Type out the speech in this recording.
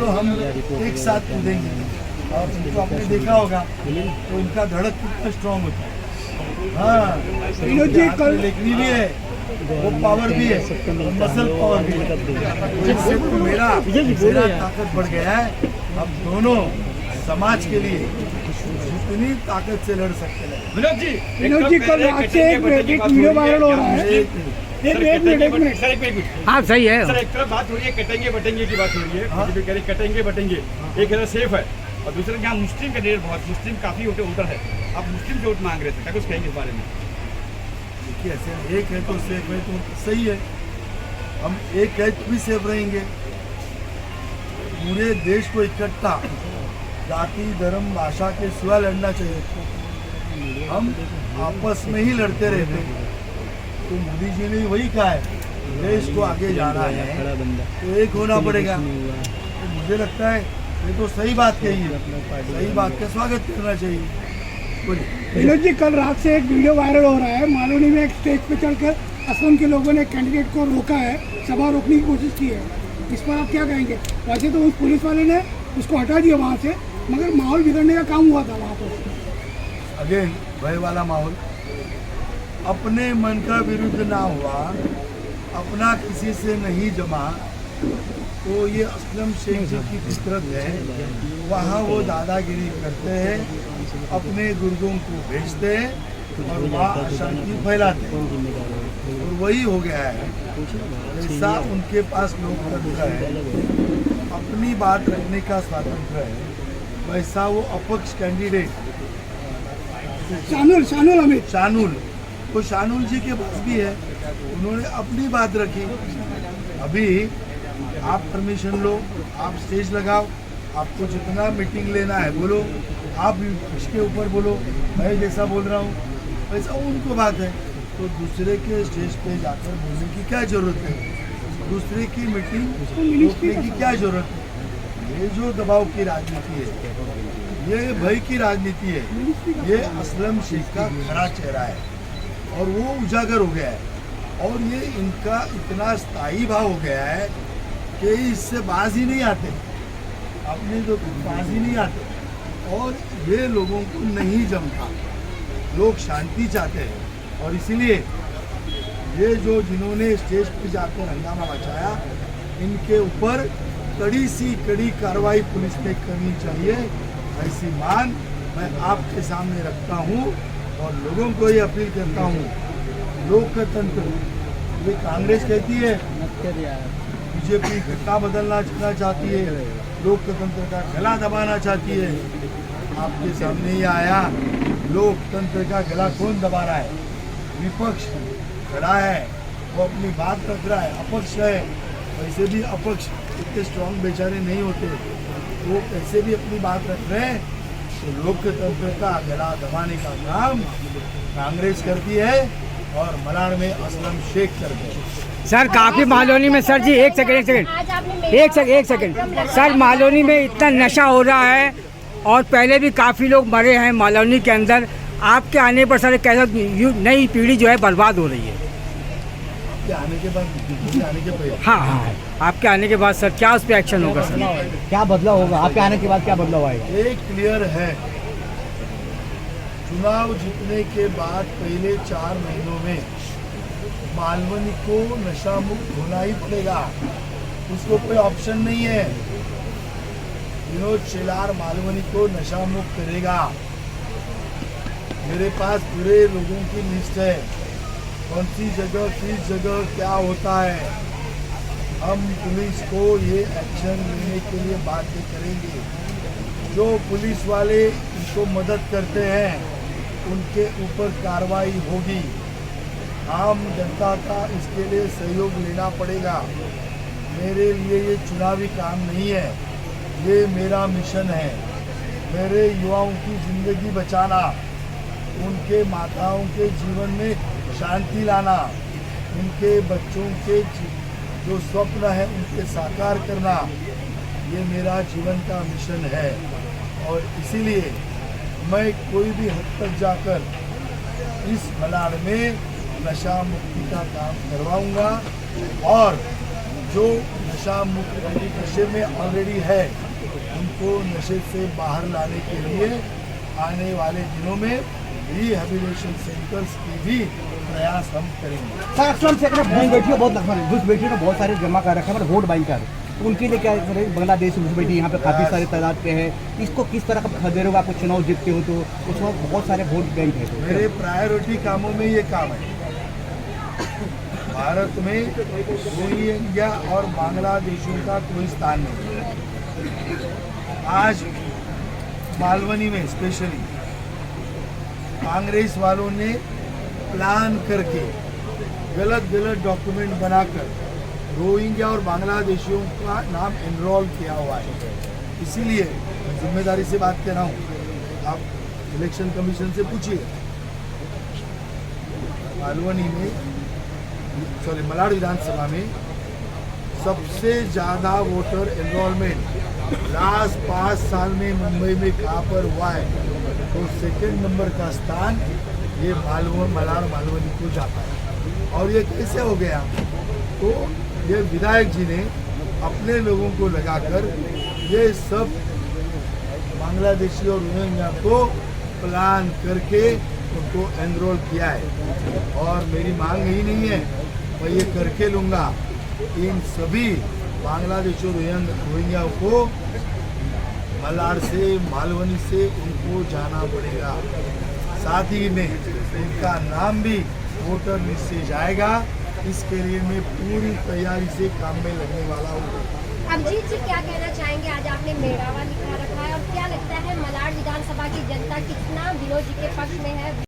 चलो हम एक साथ कूदेंगे। और इनको आपने देखा होगा तो इनका धड़क कितना स्ट्रांग होता है। हाँ, लेखनी भी है, वो पावर भी है, मसल पावर भी है। तो इससे तो मेरा ताकत बढ़ गया है। अब दोनों समाज के लिए जितनी ताकत से लड़ सकते हैं। विनोद जी कल रात से एक वीडियो वायरल हो रहा है। एक मिनट हाँ सही है सर। एक तरफ बात हो रही है कटेंगे बटेंगे की बात हो रही है, बीजेपी कह रही कटेंगे बटेंगे, एक तरह सेफ है और दूसरे यहाँ मुस्लिम का रेट बहुत, मुस्लिम काफी वोट उधर है। आप मुस्लिम वोट मांग रहे थे, क्या कुछ कहेंगे इस बारे में? देखिए ऐसे एक है तो सेफ है तो सही है, हम एक है तो भी सेफ रहेंगे। पूरे देश को इकट्ठा जाति धर्म भाषा के सिवा लड़ना चाहिए। हम आपस में ही लड़ते रहते, तो मोदी जी ने वही कहा है देश को आगे जाना है तो एक होना पड़ेगा। तो मुझे लगता है ये तो सही बात कही है, सही बात का स्वागत करना चाहिए। बोलिए। विनोद जी कल रात से एक वीडियो वायरल हो रहा है। मालूनी में एक स्टेज पे चढ़कर असम के लोगों ने कैंडिडेट को रोका है, सभा रोकने की कोशिश की है। इस पर आप क्या कहेंगे? वैसे तो उस पुलिस वाले ने उसको हटा दिया वहाँ से, मगर माहौल बिगड़ने का काम हुआ था वहाँ पर। अगेन भय वाला माहौल, अपने मन का विरुद्ध ना हुआ, अपना किसी से नहीं जमा, तो ये असलम शेख जी की फितरत है। वहाँ वो दादागिरी करते हैं, अपने गुर्दों को भेजते हैं और वहाँ अशांति फैलाते हैं। और वही हो गया है। जैसा उनके पास लोकतंत्र है, अपनी बात रखने का स्वातंत्र है, वैसा वो अपक्ष कैंडिडेट शानुल तो शानुल जी के पास भी है, उन्होंने अपनी बात रखी। अभी आप परमिशन लो, आप स्टेज लगाओ, आपको जितना मीटिंग लेना है बोलो, आप इसके ऊपर बोलो, मैं जैसा बोल रहा हूँ वैसा उनको बात है। तो दूसरे के स्टेज पे जाकर बोलने की क्या ज़रूरत है? दूसरे की मीटिंग रोकने की क्या ज़रूरत है? ये जो दबाव की राजनीति है, ये भय की राजनीति है, ये असलम शेख का खरा चेहरा है और वो उजागर हो गया है। और ये इनका इतना स्थायी भाव हो गया है कि इससे बाज ही नहीं आते, अपने तो बाज ही नहीं आते। और ये लोगों को नहीं जमता, लोग शांति चाहते हैं। और इसीलिए ये जो जिन्होंने स्टेज पर जाकर हंगामा मचाया, इनके ऊपर कड़ी सी कड़ी कार्रवाई पुलिस पे करनी चाहिए, ऐसी मांग मैं आपके सामने रखता हूँ। और लोगों को ये अपील करता हूँ, लोकतंत्र ये कांग्रेस कहती है, बीजेपी घटना बदलना चाहती है, लोकतंत्र का गला दबाना चाहती है। आपके सामने ये आया, लोकतंत्र का गला कौन दबा रहा है? विपक्ष खड़ा है, वो अपनी बात रख रहा है, अपक्ष है। वैसे भी अपक्ष इतने स्ट्रॉन्ग बेचारे नहीं होते, वो कैसे भी अपनी बात रख रहे हैं। तो लोकतंत्र का गला दबाने का काम कांग्रेस करती है और मलाड में असलम शेख करते हैं। सर काफी मालौनी में, सर जी एक सेकंड सर, मालौनी में इतना नशा हो रहा है और पहले भी काफ़ी लोग मरे हैं मालौनी के अंदर। आपके आने पर सर कैसा नई पीढ़ी जो है बर्बाद हो रही है? आने के बाद, आने के पहले, हाँ, आपके आने के बाद सर क्या उस पर एक्शन होगा? सर क्या बदलाव होगा आपके आने के बाद? क्या बदलाव आएगा? एक क्लियर है, चुनाव जीतने के बाद पहले 4 महीनों में मालवनी को नशा मुक्त होना ही पड़ेगा, उसको कोई ऑप्शन नहीं है। विनोद शेलार मालवनी को नशा मुक्त करेगा। मेरे पास पूरे लोगों की लिस्ट है, कौन सी जगह किस जगह क्या होता है। हम पुलिस को ये एक्शन लेने के लिए बाध्य करेंगे। जो पुलिस वाले इनको मदद करते हैं उनके ऊपर कार्रवाई होगी। आम जनता का इसके लिए सहयोग लेना पड़ेगा। मेरे लिए ये चुनावी काम नहीं है, ये मेरा मिशन है। मेरे युवाओं की ज़िंदगी बचाना, उनके माताओं के जीवन में शांति लाना, उनके बच्चों के जो स्वप्न है उनके साकार करना, ये मेरा जीवन का मिशन है। और इसीलिए मैं कोई भी हद तक जाकर इस मलाड में नशा मुक्ति का काम करवाऊंगा। और जो नशा मुक्त नशे में ऑलरेडी है, उनको नशे से बाहर लाने के लिए आने वाले दिनों में रिहेबिलिटेशन सेंटर्स की भी प्रयास हम करेंगे। सर अक्सर से अगर बैंक बैठी है बहुत लगभग घुस बैठी है बहुत सारे जमा कर रखा है वोट बैंकर, तो उनके लिए क्या करें? बांग्लादेश घुस बैठी यहाँ पे काफ़ी सारे तादाद पे है, इसको किस तरह का दे रहे हो? आपको चुनाव जीतते हो तो उसमें बहुत सारे वोट बैंक है, तो मेरे प्रायोरिटी कामों में ये काम है। भारत में रोहिंग्या और बांग्लादेशियों का कोई स्थान नहीं। आज मालवनी में स्पेशली कांग्रेस वालों ने प्लान करके गलत डॉक्यूमेंट बनाकर रोहिंग्या और बांग्लादेशियों का नाम एनरोल किया हुआ है। इसीलिए मैं जिम्मेदारी से बात कर रहा हूँ, आप इलेक्शन कमीशन से पूछिए। मालवनी में मलाड विधानसभा में सबसे ज़्यादा वोटर एनरोलमेंट लास्ट 5 साल में मुंबई में कहाँ पर हुआ है, तो सेकंड नंबर का स्थान ये मलाड मालवनी को जाता है। और ये कैसे हो गया? तो ये विधायक जी ने अपने लोगों को लगाकर ये सब बांग्लादेशी और रोहिंग्या को प्लान करके उनको एनरोल किया है। और मेरी मांग यही नहीं है, मैं ये करके लूँगा। इन सभी बांग्लादेशी और रोहिंग्या को मलाड से मालवनी से उनको जाना पड़ेगा, साथ ही में उनका नाम भी वोटर लिस्ट से जाएगा। इसके लिए मैं पूरी तैयारी से काम में लगने वाला हूँ। अभिजीत जी क्या कहना चाहेंगे? आज आपने मेड़ावा लिखा रखा है और क्या लगता है मलाड विधानसभा की जनता कितना विनोद जी के पक्ष में है?